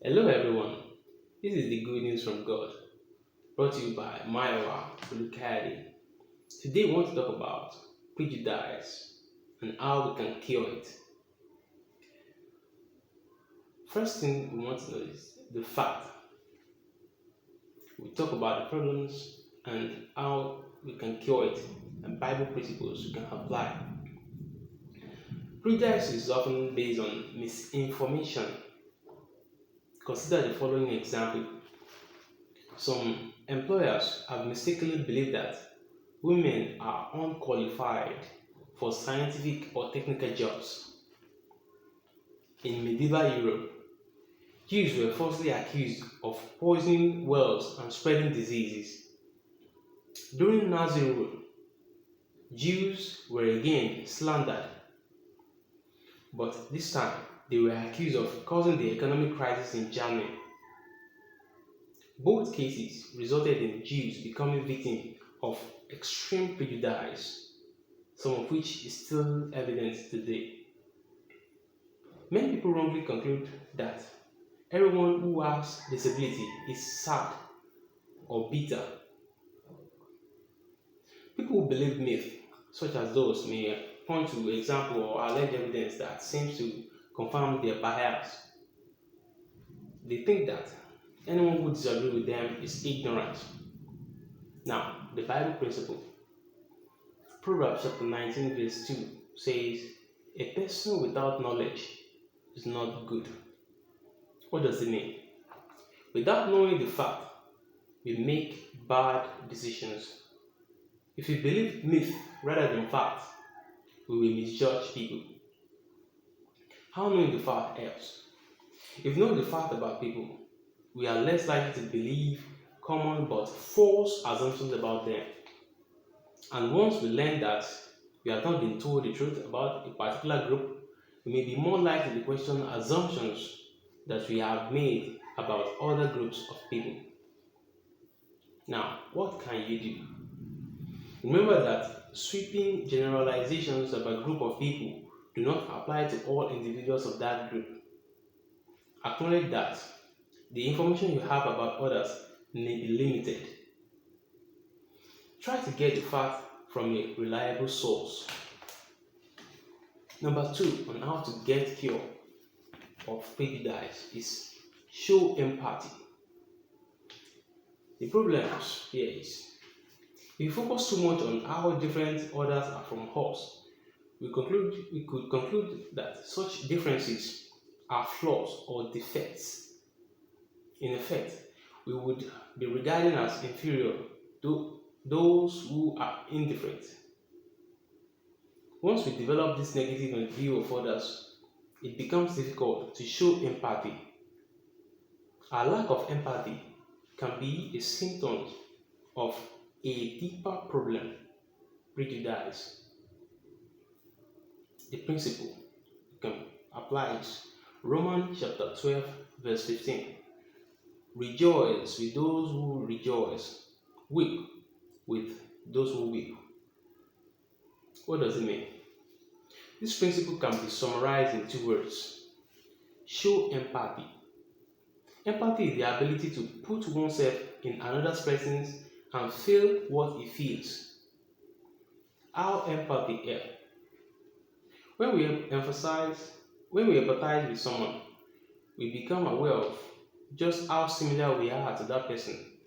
Hello everyone, this is the good news from God, brought to you by Maiwa Bulukadi. Today we want to talk about prejudice and how we can cure it. First thing we want to know is the fact. We talk about the problems and how we can cure it and Bible principles we can apply. Prejudice is often based on misinformation. Consider the following example. Some employers have mistakenly believed that women are unqualified for scientific or technical jobs. In medieval Europe, Jews were falsely accused of poisoning wells and spreading diseases. During Nazi rule, Jews were again slandered, but this time they were accused of causing the economic crisis in Germany. Both cases resulted in Jews becoming victims of extreme prejudice, some of which is still evident today. Many people wrongly conclude that everyone who has disability is sad or bitter. People who believe myths, such as those, may point to example or alleged evidence that seems to confirm their bias. They think that anyone who disagrees with them is ignorant. Now, the Bible principle, Proverbs chapter 19, verse 2 says, "A person without knowledge is not good." What does it mean? Without knowing the fact, we make bad decisions. If we believe myth rather than fact, we will misjudge people. How knowing the fact helps? If we know the fact about people, we are less likely to believe common but false assumptions about them. And once we learn that we have not been told the truth about a particular group, we may be more likely to question assumptions that we have made about other groups of people. Now, what can you do? Remember that sweeping generalizations about a group of people do not apply to all individuals of that group. Acknowledge that the information you have about others may be limited. Try to get the fact from a reliable source. Number two, on how to get cure of prejudice is show empathy. The problem here is we focus too much on how different others are from us. We could conclude that such differences are flaws or defects. In effect, we would be regarding as inferior to those who are indifferent. Once we develop this negative view of others, it becomes difficult to show empathy. Our lack of empathy can be a symptom of a deeper problem, prejudice. The principle can apply is Romans chapter 12, verse 15. Rejoice with those who rejoice, weep with those who weep. What does it mean? This principle can be summarized in two words: show empathy. Empathy is the ability to put oneself in another person's and feel what he feels. How empathy helps. When when we empathize with someone, we become aware of just how similar we are to that person.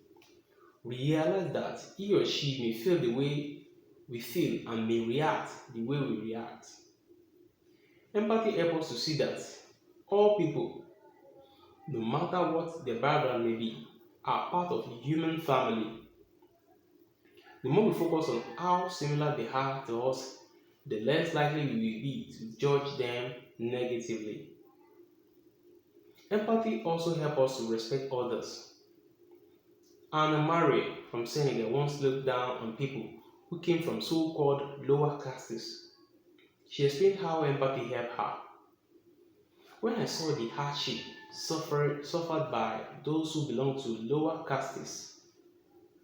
We realize that he or she may feel the way we feel and may react the way we react. Empathy helps us to see that all people, no matter what their background may be, are part of the human family. The more we focus on how similar they are to us, the less likely we will be to judge them negatively. Empathy also helps us to respect others. Anna Maria from Senegal once looked down on people who came from so called lower castes. She explained how empathy helped her. When I saw the hardship suffered by those who belong to lower castes,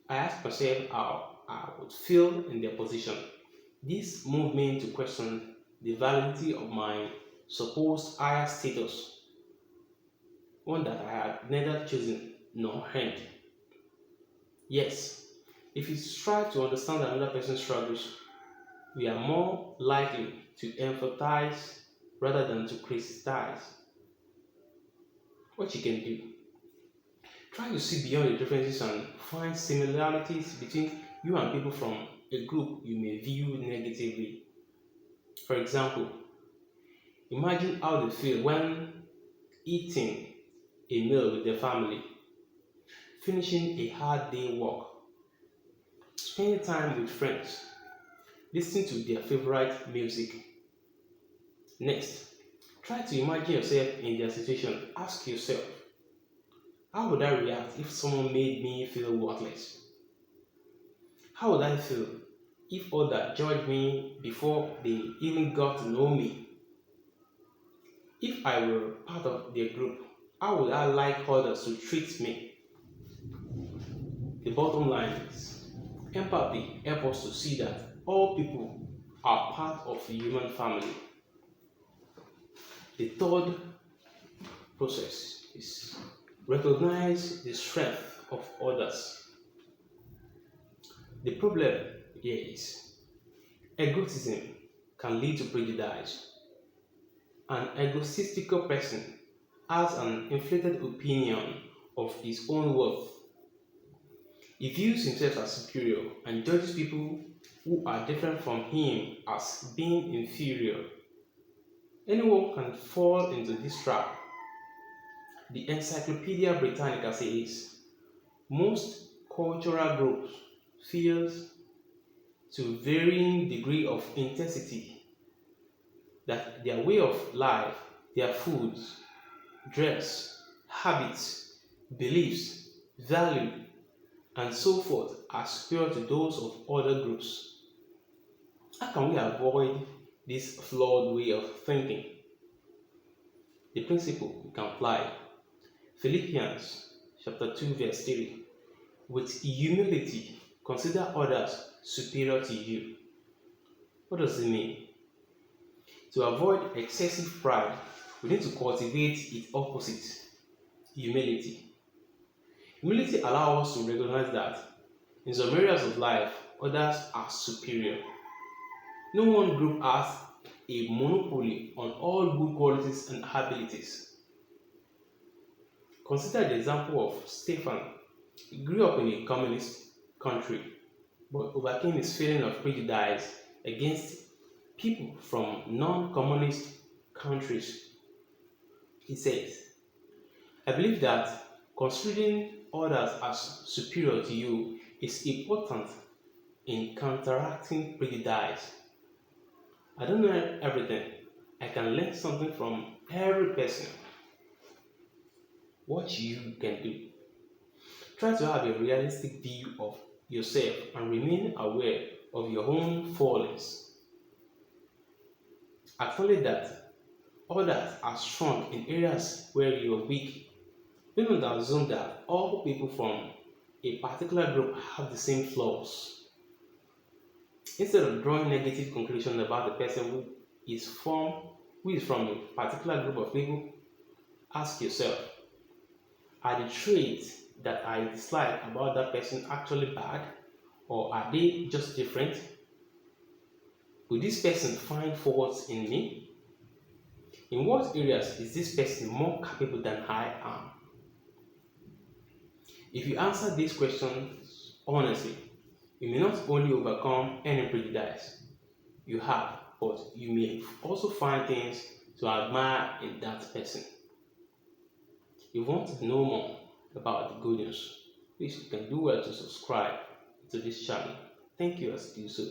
I asked myself how I would feel in their position. This moved me to question the validity of my supposed higher status. one that I had neither chosen nor earned. Yes, if you strive to understand another person's struggles, we are more likely to empathize rather than to criticize. What you can do, try to see beyond the differences and find similarities between you and people from a group you may view negatively. For example, imagine how they feel when eating a meal with their family, finishing a hard day work, spending time with friends, listening to their favorite music. Next, try to imagine yourself in their situation. Ask yourself, how would I react if someone made me feel worthless? How would I feel if others judged me before they even got to know me? If I were part of their group, how would I like others to treat me? The bottom line is empathy helps us to see that all people are part of a human family. The third process is recognize the strength of others. The problem here is egotism can lead to prejudice. An egotistical person has an inflated opinion of his own worth. He views himself as superior and judges people who are different from him as being inferior. Anyone can fall into this trap. The Encyclopedia Britannica says most cultural groups feel to varying degree of intensity that their way of life, their foods, dress, habits, beliefs, value, and so forth are superior to those of other groups. How can we avoid this flawed way of thinking? The principle we can apply. Philippians chapter 2 verse 3. With humility, consider others superior to you. What does it mean? To avoid excessive pride, we need to cultivate its opposite, humility. Humility allows us to recognize that in some areas of life, others are superior. No one group has a monopoly on all good qualities and abilities. Consider the example of Stefan. He grew up in a communist country but overcame his feeling of prejudice against people from non-communist countries. He says, I believe that considering others as superior to you is important in counteracting prejudice. I don't know everything. I can learn something from every person. What you can do. Try to have a realistic view of yourself and remain aware of your own faults. Acknowledge that others are strong in areas where you are weak. Do not assume that all people from a particular group have the same flaws. Instead of drawing negative conclusions about the person who is from a particular group of people, ask yourself, are the traits that I dislike about that person actually bad, or are they just different? Will this person find faults in me? In what areas is this person more capable than I am? If you answer these questions honestly, you may not only overcome any prejudice you have, but you may also find things to admire in that person. If you want to know more about the good news, please you can do well to subscribe to this channel. Thank you as you do so.